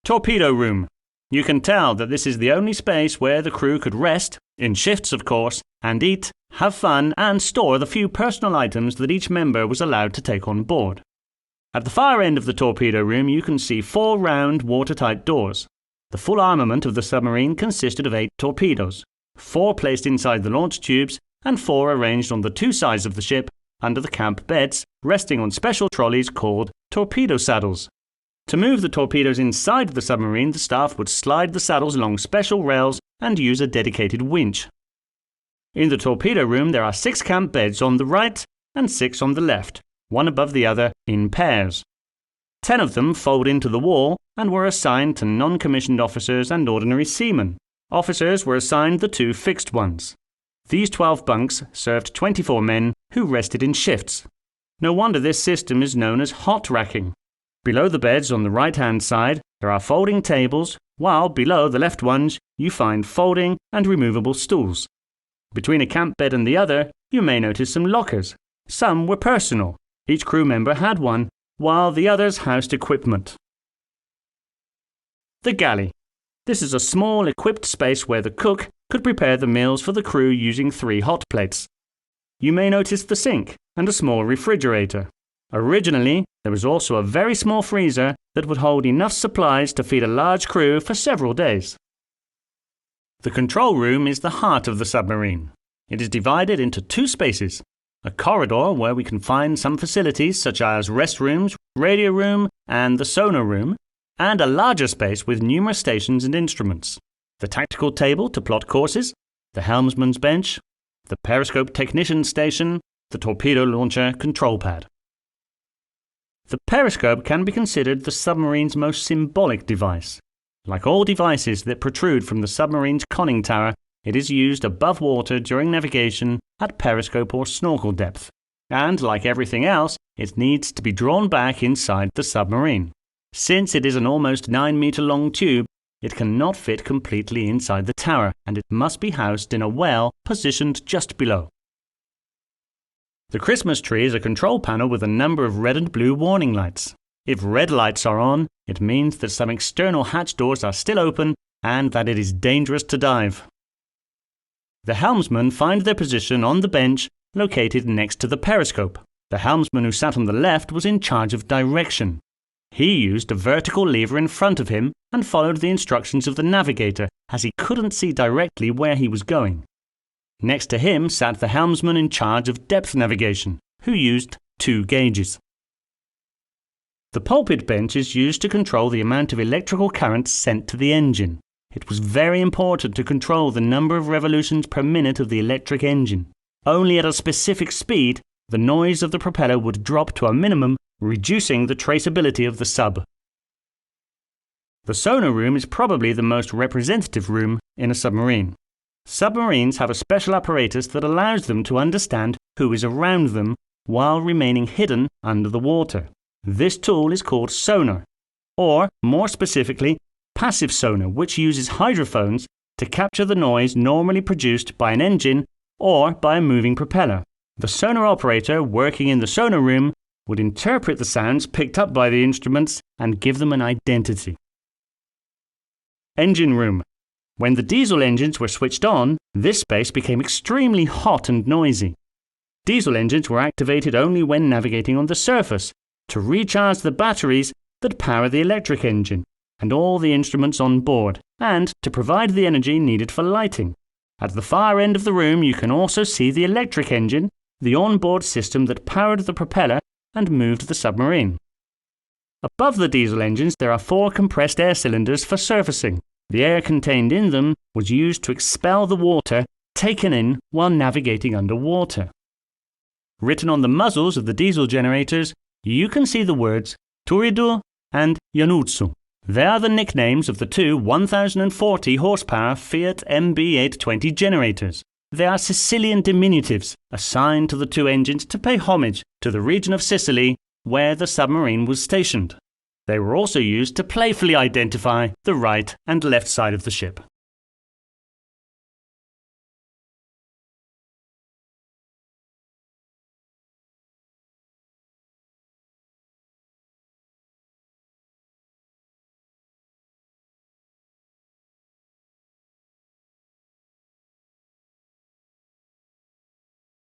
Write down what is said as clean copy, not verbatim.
Torpedo room. You can tell that this is the only space where the crew could rest, in shifts of course, and eat, have fun and store the few personal items that each member was allowed to take on board. At the far end of the torpedo room you can see 4 round watertight doors. The full armament of the submarine consisted of 8 torpedoes, 4 placed inside the launch tubes and 4 arranged on the 2 sides of the ship under the camp beds, resting on special trolleys called torpedo saddles. To move the torpedoes inside the submarine, the staff would slide the saddles along special rails and use a dedicated winch. In the torpedo room there are 6 camp beds on the right and 6 on the left, one above the other in pairs. 10 of them fold into the wall and were assigned to non-commissioned officers and ordinary seamen. Officers were assigned the 2 fixed ones. These 12 bunks served 24 men who rested in shifts. No wonder this system is known as hot racking. Below the beds on the right-hand side there are folding tables, while below the left ones you find folding and removable stools. Between a camp bed and the other you may notice some lockers. Some were personal. Each crew member had one, while the others housed equipment. The galley. This is a small equipped space where the cook could prepare the meals for the crew using 3 hot plates. You may notice the sink and a small refrigerator. Originally, there was also a very small freezer that would hold enough supplies to feed a large crew for several days. The control room is the heart of the submarine. It is divided into 2 spaces. A corridor where we can find some facilities such as restrooms, radio room and the sonar room, and a larger space with numerous stations and instruments. The tactical table to plot courses, the helmsman's bench, the periscope technician's station, the torpedo launcher control pad. The periscope can be considered the submarine's most symbolic device. Like all devices that protrude from the submarine's conning tower, it is used above water during navigation at periscope or snorkel depth. And like everything else, it needs to be drawn back inside the submarine. Since it is an almost 9-meter long tube, it cannot fit completely inside the tower, and it must be housed in a well positioned just below. The Christmas tree is a control panel with a number of red and blue warning lights. If red lights are on, it means that some external hatch doors are still open and that it is dangerous to dive. The helmsmen find their position on the bench located next to the periscope. The helmsman who sat on the left was in charge of direction. He used a vertical lever in front of him and followed the instructions of the navigator as he couldn't see directly where he was going. Next to him sat the helmsman in charge of depth navigation, who used 2 gauges. The pulpit bench is used to control the amount of electrical current sent to the engine. It was very important to control the number of revolutions per minute of the electric engine. Only at a specific speed, the noise of the propeller would drop to a minimum, reducing the traceability of the sub. The sonar room is probably the most representative room in a submarine. Submarines have a special apparatus that allows them to understand who is around them while remaining hidden under the water. This tool is called sonar, or more specifically, passive sonar, which uses hydrophones to capture the noise normally produced by an engine or by a moving propeller. The sonar operator working in the sonar room would interpret the sounds picked up by the instruments and give them an identity. Engine room. When the diesel engines were switched on, this space became extremely hot and noisy. Diesel engines were activated only when navigating on the surface to recharge the batteries that power the electric engine and all the instruments on board, and to provide the energy needed for lighting. At the far end of the room you can also see the electric engine, the onboard system that powered the propeller and moved the submarine. Above the diesel engines there are 4 compressed air cylinders for surfacing. The air contained in them was used to expel the water taken in while navigating underwater. Written on the muzzles of the diesel generators, you can see the words Turidu and Yanutsu. They are the nicknames of the 2 1040 horsepower Fiat MB820 generators. They are Sicilian diminutives assigned to the 2 engines to pay homage to the region of Sicily where the submarine was stationed. They were also used to playfully identify the right and left side of the ship.